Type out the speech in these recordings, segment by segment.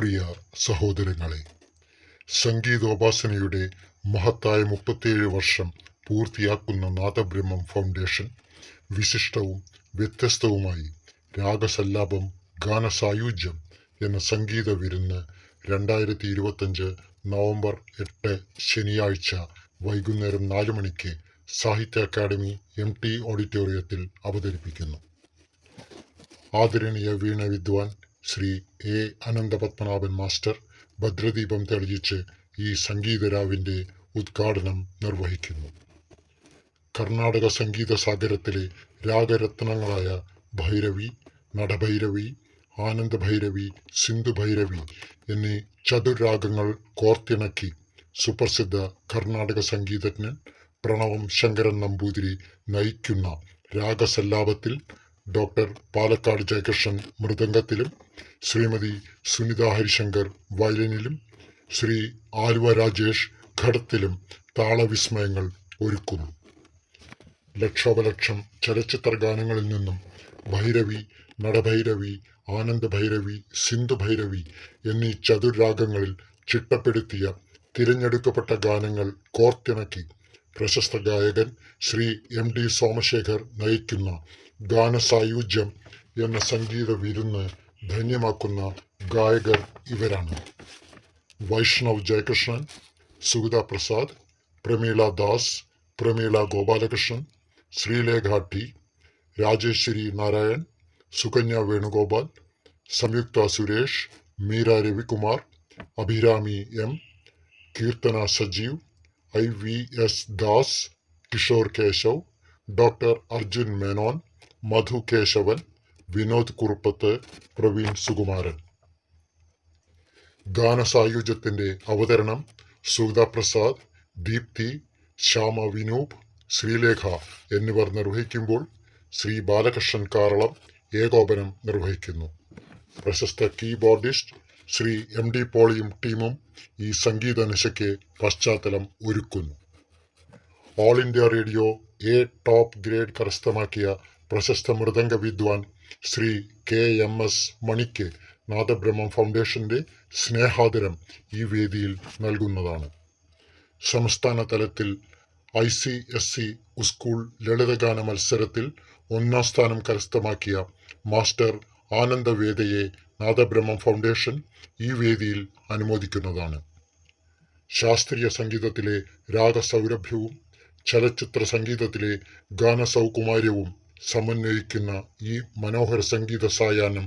പ്രിയ സഹോദരങ്ങളെ, സംഗീതോപാസനയുടെ മഹത്തായ 37 വർഷം പൂർത്തിയാക്കുന്ന നാദബ്രഹ്മം ഫൗണ്ടേഷൻ വിശിഷ്ടവും വ്യത്യസ്തവുമായി രാഗസല്ലാപം ഗാനസായുജ്യം എന്ന സംഗീത വിരുന്ന് 2025 നവംബർ 8 ശനിയാഴ്ച വൈകുന്നേരം 4 മണിക്ക് സാഹിത്യ അക്കാദമി MT ഓഡിറ്റോറിയത്തിൽ അവതരിപ്പിക്കുന്നു. ആദരണീയ വീണ വിദ്വാൻ ശ്രീ A. അനന്തപത്മനാഭൻ മാസ്റ്റർ ഭദ്രദീപം തെളിയിച്ച് ഈ സംഗീതരാവിൻ്റെ ഉദ്ഘാടനം നിർവഹിക്കുന്നു. കർണാടക സംഗീത സാഗരത്തിലെ രാഗരത്നങ്ങളായ ഭൈരവി, നടഭൈരവി, ആനന്ദഭൈരവി, സിന്ധുഭൈരവി എന്നീ ചതുർരാഗങ്ങൾ കോർത്തിണക്കി സുപ്രസിദ്ധ കർണാടക സംഗീതജ്ഞൻ പ്രണവം ശങ്കരൻ നമ്പൂതിരി നയിക്കുന്ന രാഗസല്ലാപത്തിൽ ഡോക്ടർ പാലക്കാട് ജയകൃഷ്ണൻ മൃദംഗത്തിലും, ശ്രീമതി സുനിത ഹരിശങ്കർ വയലിനിലും, ശ്രീ ആലുവ രാജേഷ് ഘടത്തിലും താളവിസ്മയങ്ങൾ ഒരുക്കുന്നു. ലക്ഷോപലക്ഷം ചലച്ചിത്ര ഗാനങ്ങളിൽ നിന്നും ഭൈരവി, നടഭൈരവി, ആനന്ദഭൈരവി, സിന്ധുഭൈരവി എന്നീ ചതുർരാഗങ്ങളിൽ ചിട്ടപ്പെടുത്തിയ തിരഞ്ഞെടുക്കപ്പെട്ട ഗാനങ്ങൾ കോർത്തിണക്കി പ്രശസ്ത ഗായകൻ ശ്രീ MD സോമശേഖർ നയിക്കുന്ന ഗാനസായുജ്യം എന്ന സംഗീത വിരുന്ന് ധന്യമാക്കുന്ന ഗായകർ ഇവരാണ്: Vaishnav Jayakrishnan, Sugatha Prasad, Prameela Das, Prameela Gopalakrishnan, Sreelekha T, Rajeshwari Narayan, Sukanya Venugopal, Samyuktha Suresh, Meera Ravikumar, Abhirami M, Keerthana Sajeev, IVS Das, Kishore Keshav, doctor Arjun Menon, Madhu Keshavan, Vinod Kuruppath, Praveen Sukumaran. ഗാനസായുജ്യത്തിൻ്റെ അവതരണം സുഗത പ്രസാദ്, ദീപ്തി, ശ്യാമ വിനൂപ്, ശ്രീലേഖ എന്നിവർ നിർവഹിക്കുമ്പോൾ ശ്രീ ബാലകൃഷ്ണൻ കാറളം ഏകോപനം നിർവഹിക്കുന്നു. പ്രശസ്ത കീബോർഡിസ്റ്റ് ശ്രീ MD പോളിയും ടീമും ഈ സംഗീത നിശയ്ക്ക് പശ്ചാത്തലം ഒരുക്കുന്നു. All India radio A top grade കരസ്ഥമാക്കിയ പ്രശസ്ത മൃദംഗ വിദ്വാൻ ശ്രീ KMS മണിക്ക് നാദബ്രഹ്മം ഫൗണ്ടേഷന്റെ സ്നേഹാദരം ഈ വേദിയിൽ നൽകുന്നതാണ്. സംസ്ഥാന തലത്തിൽ ICSE സ്കൂൾ ലളിതഗാന മത്സരത്തിൽ 1ാം സ്ഥാനം കരസ്ഥമാക്കിയ മാസ്റ്റർ ആനന്ദവേദയെ നാദബ്രഹ്മം ഫൗണ്ടേഷൻ ഈ വേദിയിൽ അനുമോദിക്കുന്നതാണ്. ശാസ്ത്രീയ സംഗീതത്തിലെ രാഗസൗരഭ്യവും ചലച്ചിത്ര സംഗീതത്തിലെ ഗാനസൗകുമാര്യവും സമന്വയിക്കുന്ന ഈ മനോഹര സംഗീത സായാഹ്നം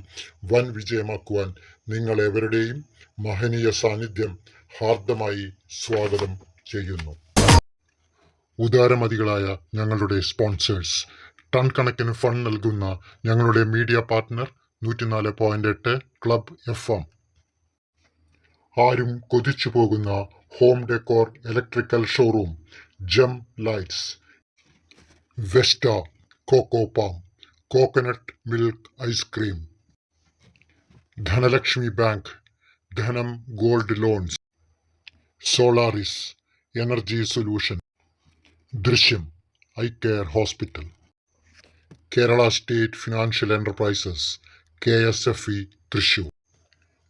വൻ വിജയമാക്കുവാൻ നിങ്ങളെവരുടെയും മഹനീയ സാന്നിധ്യം ഹാർദമായി സ്വാഗതം ചെയ്യുന്നു. ഉദാരമതികളായ ഞങ്ങളുടെ സ്പോൺസേഴ്സ്, ടൺ കണക്കിന് ഫണ്ട് നൽകുന്ന ഞങ്ങളുടെ മീഡിയ പാർട്ട്ണർ 104.8 ക്ലബ് FM, ആരും കൊതിച്ചു പോകുന്ന home decor electrical showroom jam lights, Vesta Coco palm coconut milk ice cream, Dhanlaxmi bank Dhanam gold loans, Solaris energy solution, Drishyam eye care hospital, Kerala state financial enterprises KSFE Thrissur,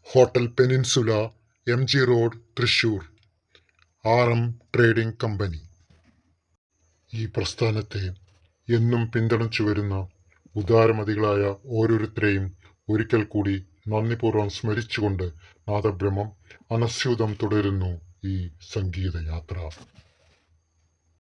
hotel peninsula MG road Thrissur, RM trading company. ഈ പ്രസ്ഥാനത്തെ എന്നും പിന്തുണച്ചു വരുന്ന ഉദാരമതികളായ ഓരോരുത്തരെയും ഒരിക്കൽ കൂടി നന്ദിപൂർവ്വം സ്മരിച്ചുകൊണ്ട് നാദബ്രഹ്മം അനസ്യൂതം തുടരുന്നു ഈ സംഗീതയാത്ര.